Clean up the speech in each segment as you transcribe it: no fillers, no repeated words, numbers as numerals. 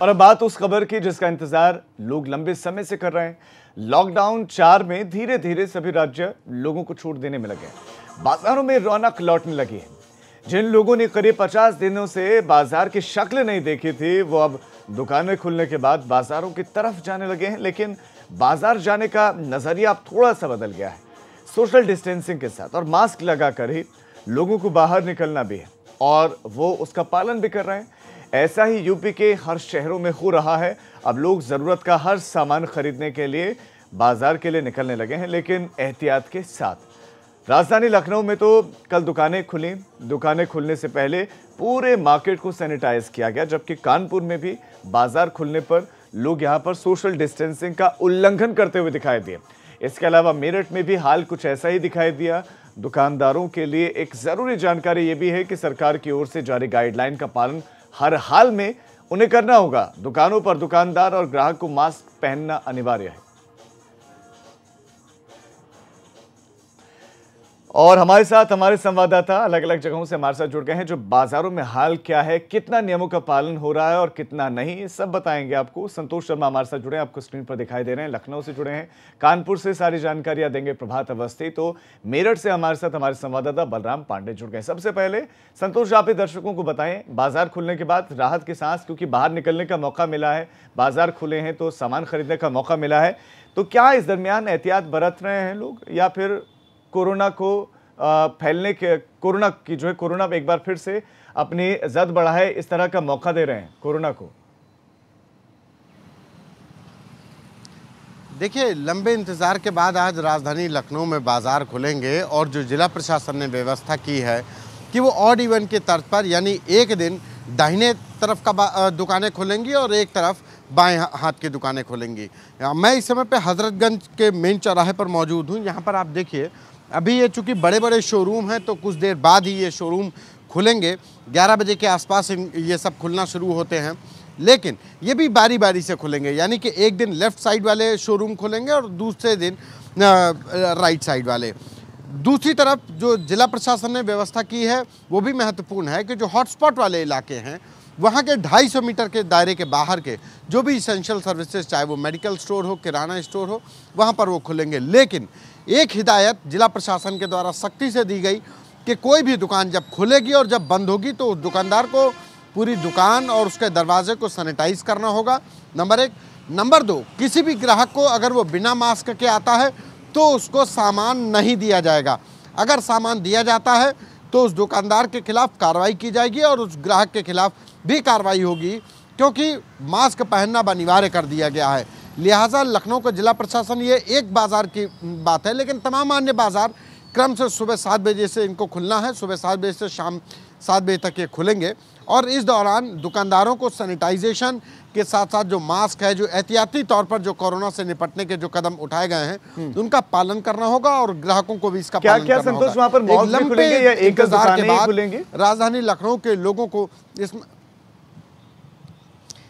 और अब बात उस खबर की जिसका इंतजार लोग लंबे समय से कर रहे हैं। लॉकडाउन 4 में धीरे धीरे सभी राज्य लोगों को छूट देने में लगे हैं। बाजारों में रौनक लौटने लगी है। जिन लोगों ने करीब 50 दिनों से बाजार की शक्ल नहीं देखी थी, वो अब दुकानें खुलने के बाद बाजारों की तरफ जाने लगे हैं। लेकिन बाजार जाने का नजरिया अब थोड़ा सा बदल गया है। सोशल डिस्टेंसिंग के साथ और मास्क लगाकर ही लोगों को बाहर निकलना भी है और वो उसका पालन भी कर रहे हैं। ऐसा ही यूपी के हर शहरों में हो रहा है। अब लोग जरूरत का हर सामान खरीदने के लिए बाजार के लिए निकलने लगे हैं, लेकिन एहतियात के साथ। राजधानी लखनऊ में तो कल दुकानें खुली। दुकानें खुलने से पहले पूरे मार्केट को सैनिटाइज किया गया, जबकि कानपुर में भी बाजार खुलने पर लोग यहां पर सोशल डिस्टेंसिंग का उल्लंघन करते हुए दिखाई दिए। इसके अलावा मेरठ में भी हाल कुछ ऐसा ही दिखाई दिया। दुकानदारों के लिए एक जरूरी जानकारी यह भी है कि सरकार की ओर से जारी गाइडलाइन का पालन हर हाल में उन्हें करना होगा। दुकानों पर दुकानदार और ग्राहक को मास्क पहनना अनिवार्य है। और हमारे साथ हमारे संवाददाता अलग अलग जगहों से हमारे साथ जुड़ गए हैं, जो बाजारों में हाल क्या है, कितना नियमों का पालन हो रहा है और कितना नहीं, ये सब बताएंगे आपको। संतोष शर्मा हमारे साथ जुड़े हैं, आपको स्क्रीन पर दिखाई दे रहे हैं। लखनऊ से जुड़े हैं। कानपुर से सारी जानकारियां देंगे प्रभात अवस्थी। तो मेरठ से हमारे साथ हमारे संवाददाता बलराम पांडे जुड़ गए। सबसे पहले संतोष, आप दर्शकों को बताएं, बाजार खुलने के बाद राहत की सांस, क्योंकि बाहर निकलने का मौका मिला है, बाजार खुले हैं तो सामान खरीदने का मौका मिला है, तो क्या इस दरमियान एहतियात बरत रहे हैं लोग, या फिर कोरोना को फैलने के कोरोना एक बार फिर से अपनी जद बढ़ाए, इस तरह का मौका दे रहे हैं कोरोना को? देखिए, लंबे इंतजार के बाद आज राजधानी लखनऊ में बाजार खुलेंगे और जो जिला प्रशासन ने व्यवस्था की है कि वो ऑड इवन के तर्ज पर, यानी एक दिन दाहिने तरफ का दुकानें खुलेंगी और एक तरफ बाएं हाथ की दुकानें खुलेंगी। मैं इस समय पे हजरतगंज के मेन चौराहे पर मौजूद हूँ। यहाँ पर आप देखिए, अभी ये चूँकि बड़े बड़े शोरूम हैं तो कुछ देर बाद ही ये शोरूम खुलेंगे। 11 बजे के आसपास ये सब खुलना शुरू होते हैं, लेकिन ये भी बारी बारी से खुलेंगे। यानी कि एक दिन लेफ़्ट साइड वाले शोरूम खुलेंगे और दूसरे दिन राइट साइड वाले। दूसरी तरफ जो जिला प्रशासन ने व्यवस्था की है वो भी महत्वपूर्ण है कि जो हॉटस्पॉट वाले इलाके हैं वहाँ के 250 मीटर के दायरे के बाहर के जो भी इसेंशियल सर्विसेज, चाहे वो मेडिकल स्टोर हो, किराना स्टोर हो, वहाँ पर वो खुलेंगे। लेकिन एक हिदायत जिला प्रशासन के द्वारा सख्ती से दी गई कि कोई भी दुकान जब खुलेगी और जब बंद होगी तो उस दुकानदार को पूरी दुकान और उसके दरवाजे को सैनिटाइज करना होगा, नंबर 1। नंबर 2, किसी भी ग्राहक को अगर वो बिना मास्क के आता है तो उसको सामान नहीं दिया जाएगा। अगर सामान दिया जाता है तो उस दुकानदार के खिलाफ कार्रवाई की जाएगी और उस ग्राहक के खिलाफ भी कार्रवाई होगी, क्योंकि मास्क पहनना अनिवार्य कर दिया गया है। लिहाजा लखनऊ का जिला प्रशासन, ये एक बाज़ार की बात है, लेकिन तमाम अन्य बाज़ार क्रम से सुबह 7 बजे से इनको खुलना है। सुबह 7 बजे से शाम 7 बजे तक ये खुलेंगे और इस दौरान दुकानदारों को सैनिटाइजेशन के साथ साथ जो मास्क है, जो एहतियाती तौर पर जो कोरोना से निपटने के जो कदम उठाए गए हैं उनका पालन करना होगा और ग्राहकों को भी इसका पालन करना होगा। संतोष, वहां पर मॉल भी खुलेंगे या एक इंतजार के बाद खुलेंगे? राजधानी लखनऊ के लोगों को इसमें,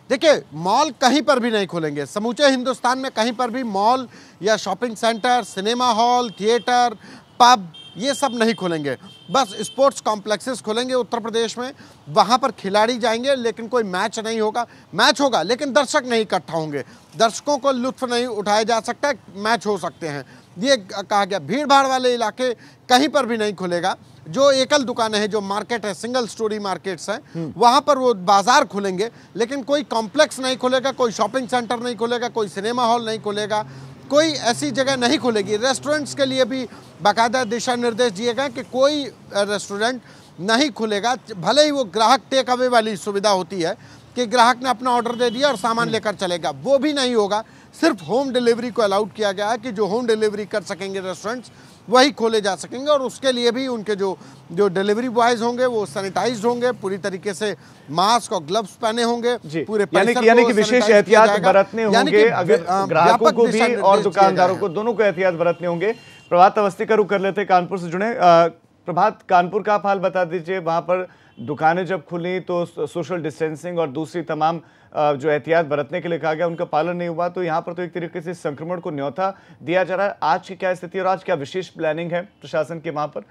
देखिए, मॉल कहीं पर भी नहीं खुलेंगे। समूचे हिंदुस्तान में कहीं पर भी मॉल या shopping centre, cinema hall, theatre, pub, ये सब नहीं खुलेंगे। बस स्पोर्ट्स कॉम्प्लेक्सेस खुलेंगे उत्तर प्रदेश में। वहाँ पर खिलाड़ी जाएंगे, लेकिन कोई मैच नहीं होगा। मैच होगा लेकिन दर्शक नहीं इकट्ठा होंगे, दर्शकों को लुत्फ नहीं उठाया जा सकता। मैच हो सकते हैं, ये कहा गया। भीड़ भाड़ वाले इलाके कहीं पर भी नहीं खुलेगा। जो एकल दुकानें हैं, जो मार्केट है, सिंगल स्टोरी मार्केट्स हैं, वहाँ पर वो बाजार खुलेंगे, लेकिन कोई कॉम्प्लेक्स नहीं खुलेगा, कोई शॉपिंग सेंटर नहीं खुलेगा, कोई सिनेमा हॉल नहीं खुलेगा, कोई ऐसी जगह नहीं खुलेगी। रेस्टोरेंट्स के लिए भी बाकायदा दिशा निर्देश दिए गए कि कोई रेस्टोरेंट नहीं खुलेगा। भले ही वो ग्राहक टेक अवे वाली सुविधा होती है कि ग्राहक ने अपना ऑर्डर दे दिया और सामान लेकर चलेगा, वो भी नहीं होगा। सिर्फ होम डिलीवरी को अलाउड किया गया है कि जो होम डिलीवरी कर सकेंगे रेस्टोरेंट्स वही खोले जा सकेंगे, और उसके लिए भी उनके जो डिलीवरी बॉयज होंगे वो सैनिटाइज्ड होंगे, पूरी तरीके से मास्क और ग्लव्स पहने होंगे। पूरे यानी कि विशेश एहतियात बरतने होंगे, अगर ग्राहकों को भी और दुकानदारों को, दोनों को एहतियात बरतने होंगे। प्रभात अवस्थी का रुख कर लेते, कानपुर से जुड़े। प्रभात, कानपुर का आप हाल बता दीजिए। वहां पर दुकानें जब खुली तो सोशल डिस्टेंसिंग और दूसरी तमाम जो एहतियात बरतने के लिए कहा गया उनका पालन नहीं हुआ, तो यहाँ पर तो एक तरीके से संक्रमण को न्योता दिया जा रहा है। आज की क्या स्थिति और आज क्या विशेष प्लानिंग है प्रशासन के वहां पर?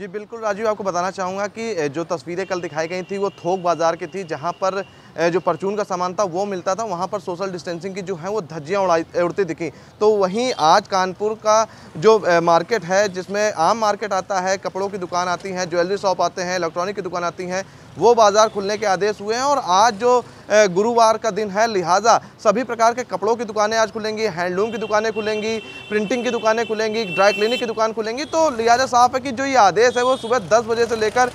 जी बिल्कुल राजीव, आपको बताना चाहूँगा कि जो तस्वीरें कल दिखाई गई थी वो थोक बाज़ार की थी, जहाँ पर जो परचून का सामान था वो मिलता था। वहाँ पर सोशल डिस्टेंसिंग की जो है वो धज्जियाँ उड़ती दिखी। तो वहीं आज कानपुर का जो मार्केट है, जिसमें आम मार्केट आता है, कपड़ों की दुकान आती हैं, ज्वेलरी शॉप आते हैं, इलेक्ट्रॉनिक की दुकान आती हैं, वो बाज़ार खुलने के आदेश हुए हैं। और आज जो गुरुवार का दिन है, लिहाजा सभी प्रकार के कपड़ों की दुकानें आज खुलेंगी, हैंडलूम की दुकानें खुलेंगी, प्रिंटिंग की दुकानें खुलेंगी, ड्राई क्लीनिंग की दुकान खुलेंगी। तो लिहाजा साफ है कि जो ये आदेश है वो सुबह 10 बजे से लेकर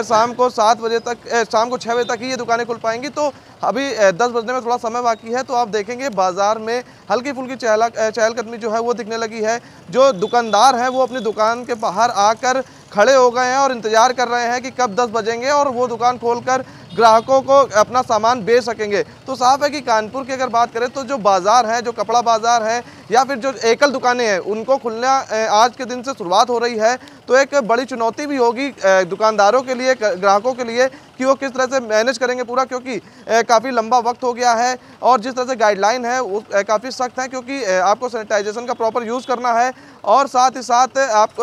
शाम को 7 बजे तक, शाम को 6 बजे तक ही ये दुकानें खुल पाएंगी। तो अभी 10 बजने में थोड़ा समय बाकी है, तो आप देखेंगे बाज़ार में हल्की फुल्की चहलकदमी जो है वो दिखने लगी है। जो दुकानदार हैं वो अपनी दुकान के बाहर आकर खड़े हो गए हैं और इंतज़ार कर रहे हैं कि कब 10 बजेंगे और वो दुकान खोलकर ग्राहकों को अपना सामान बेच सकेंगे। तो साफ है कि कानपुर की अगर बात करें तो जो बाज़ार है, जो कपड़ा बाज़ार है या फिर जो एकल दुकानें हैं, उनको खुलना आज के दिन से शुरुआत हो रही है। तो एक बड़ी चुनौती भी होगी दुकानदारों के लिए, ग्राहकों के लिए, कि वो किस तरह से मैनेज करेंगे पूरा, क्योंकि काफ़ी लंबा वक्त हो गया है और जिस तरह से गाइडलाइन है वो काफ़ी सख्त है, क्योंकि आपको सैनिटाइजेशन का प्रॉपर यूज़ करना है। और साथ ही साथ आप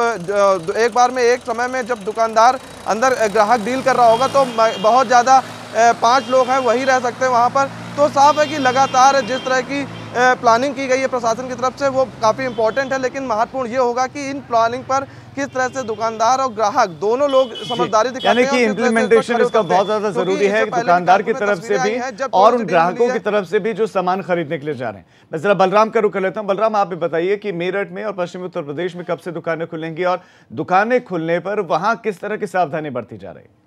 एक बार में, एक समय में जब दुकानदार अंदर ग्राहक डील कर रहा होगा तो बहुत ज़्यादा 5 लोग हैं वही रह सकते हैं वहाँ पर। तो साफ है कि लगातार जिस तरह की प्लानिंग की गई है प्रशासन की तरफ से वो काफ़ी इंपॉर्टेंट है, लेकिन महत्वपूर्ण ये होगा कि इन प्लानिंग पर किस तरह से दुकानदार और ग्राहक दोनों लोग समझदारी दिखाते हैं। यानी कि इम्प्लीमेंटेशन इसका बहुत ज्यादा जरूरी है, दुकानदार की तरफ से भी और उन ग्राहकों की तरफ से भी जो सामान खरीदने के लिए जा रहे हैं। मैं जरा बलराम का रुख कर लेता हूं। बलराम, आप भी बताइए कि मेरठ में और पश्चिमी उत्तर प्रदेश में कब से दुकानें खुलेंगी और दुकानें खुलने पर वहां किस तरह की सावधानी बरती जा रही है?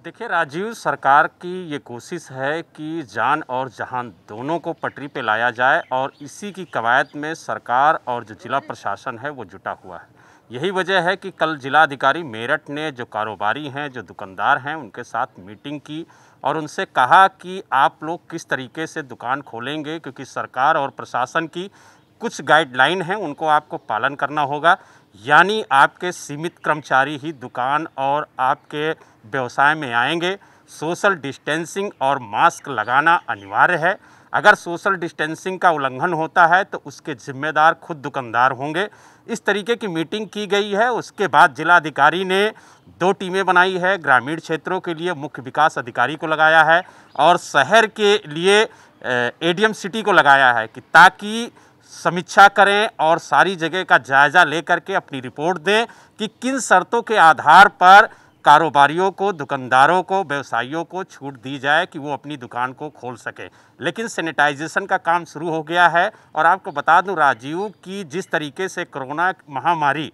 देखिए राजीव, सरकार की ये कोशिश है कि जान और जहान दोनों को पटरी पे लाया जाए और इसी की कवायद में सरकार और जो जिला प्रशासन है वो जुटा हुआ है। यही वजह है कि कल जिलाधिकारी मेरठ ने जो कारोबारी हैं, जो दुकानदार हैं, उनके साथ मीटिंग की और उनसे कहा कि आप लोग किस तरीके से दुकान खोलेंगे, क्योंकि सरकार और प्रशासन की कुछ गाइडलाइन हैं, उनको आपको पालन करना होगा। यानी आपके सीमित कर्मचारी ही दुकान और आपके व्यवसाय में आएंगे। सोशल डिस्टेंसिंग और मास्क लगाना अनिवार्य है। अगर सोशल डिस्टेंसिंग का उल्लंघन होता है तो उसके जिम्मेदार खुद दुकानदार होंगे। इस तरीके की मीटिंग की गई है। उसके बाद जिलाधिकारी ने 2 टीमें बनाई है। ग्रामीण क्षेत्रों के लिए मुख्य विकास अधिकारी को लगाया है और शहर के लिए एडीएम सिटी को लगाया है कि ताकि समीक्षा करें और सारी जगह का जायज़ा लेकर के अपनी रिपोर्ट दें कि किन शर्तों के आधार पर कारोबारियों को, दुकानदारों को, व्यवसायियों को छूट दी जाए कि वो अपनी दुकान को खोल सकें। लेकिन सैनिटाइजेशन का काम शुरू हो गया है। और आपको बता दूं राजीव कि जिस तरीके से कोरोना महामारी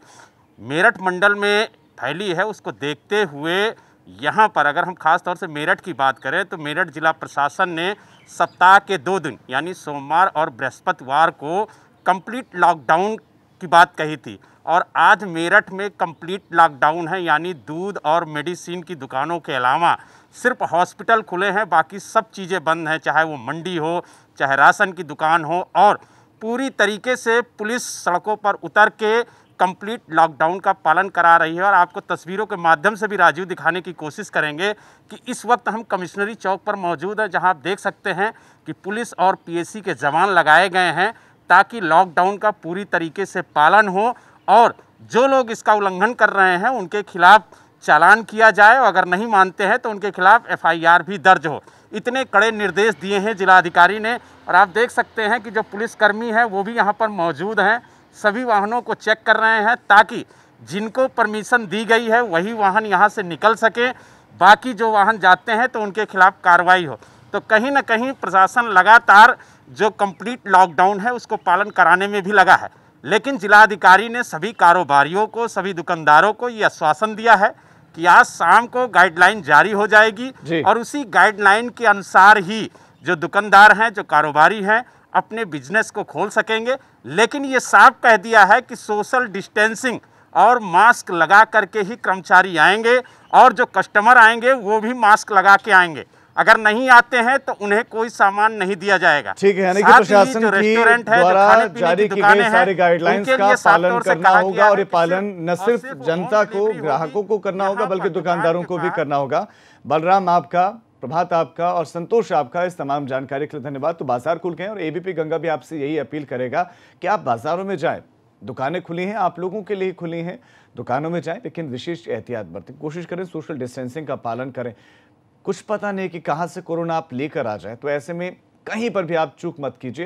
मेरठ मंडल में फैली है, उसको देखते हुए यहाँ पर अगर हम खास तौर से मेरठ की बात करें तो मेरठ जिला प्रशासन ने सप्ताह के 2 दिन यानी सोमवार और बृहस्पतिवार को कंप्लीट लॉकडाउन की बात कही थी। और आज मेरठ में कंप्लीट लॉकडाउन है, यानी दूध और मेडिसिन की दुकानों के अलावा सिर्फ हॉस्पिटल खुले हैं, बाकी सब चीज़ें बंद हैं, चाहे वो मंडी हो, चाहे राशन की दुकान हो। और पूरी तरीके से पुलिस सड़कों पर उतर के कंप्लीट लॉकडाउन का पालन करा रही है। और आपको तस्वीरों के माध्यम से भी राजीव दिखाने की कोशिश करेंगे कि इस वक्त हम कमिश्नरी चौक पर मौजूद हैं, जहां आप देख सकते हैं कि पुलिस और पीएसी के जवान लगाए गए हैं ताकि लॉकडाउन का पूरी तरीके से पालन हो और जो लोग इसका उल्लंघन कर रहे हैं उनके खिलाफ चालान किया जाए और अगर नहीं मानते हैं तो उनके खिलाफ एफआईआर भी दर्ज हो। इतने कड़े निर्देश दिए हैं जिलाधिकारी ने। और आप देख सकते हैं कि जो पुलिसकर्मी हैं वो भी यहाँ पर मौजूद हैं, सभी वाहनों को चेक कर रहे हैं ताकि जिनको परमिशन दी गई है वही वाहन यहाँ से निकल सके, बाकी जो वाहन जाते हैं तो उनके खिलाफ कार्रवाई हो। तो कहीं ना कहीं प्रशासन लगातार जो कंप्लीट लॉकडाउन है उसको पालन कराने में भी लगा है। लेकिन जिलाधिकारी ने सभी कारोबारियों को, सभी दुकानदारों को ये आश्वासन दिया है कि आज शाम को गाइडलाइन जारी हो जाएगी और उसी गाइडलाइन के अनुसार ही जो दुकानदार हैं, जो कारोबारी हैं, अपने बिजनेस को खोल सकेंगे। लेकिन ये साफ कह दिया है कि सोशल डिस्टेंसिंग और मास्क लगा करके ही कर्मचारी आएंगे और जो कस्टमर आएंगे वो भी मास्क लगा के आएंगे। अगर नहीं आते हैं तो उन्हें कोई सामान नहीं दिया जाएगा। ठीक है, यानी कि प्रशासन की द्वारा जारी की गई सारी गाइडलाइंस का पालन करना होगा और ये पालन न सिर्फ जनता को, ग्राहकों को करना होगा बल्कि दुकानदारों को भी करना होगा। बलराम, आपका प्रभात आपका और संतोष आपका इस तमाम जानकारी के लिए धन्यवाद। तो बाजार खुल गए हैं और एबीपी गंगा भी आपसे यही अपील करेगा कि आप बाजारों में जाएं। दुकानें खुली हैं, आप लोगों के लिए खुली हैं, दुकानों में जाएं, लेकिन विशेष एहतियात बरतें, कोशिश करें सोशल डिस्टेंसिंग का पालन करें। कुछ पता नहीं कि कहां से कोरोना आप लेकर आ जाए, तो ऐसे में कहीं पर भी आप चूक मत कीजिए।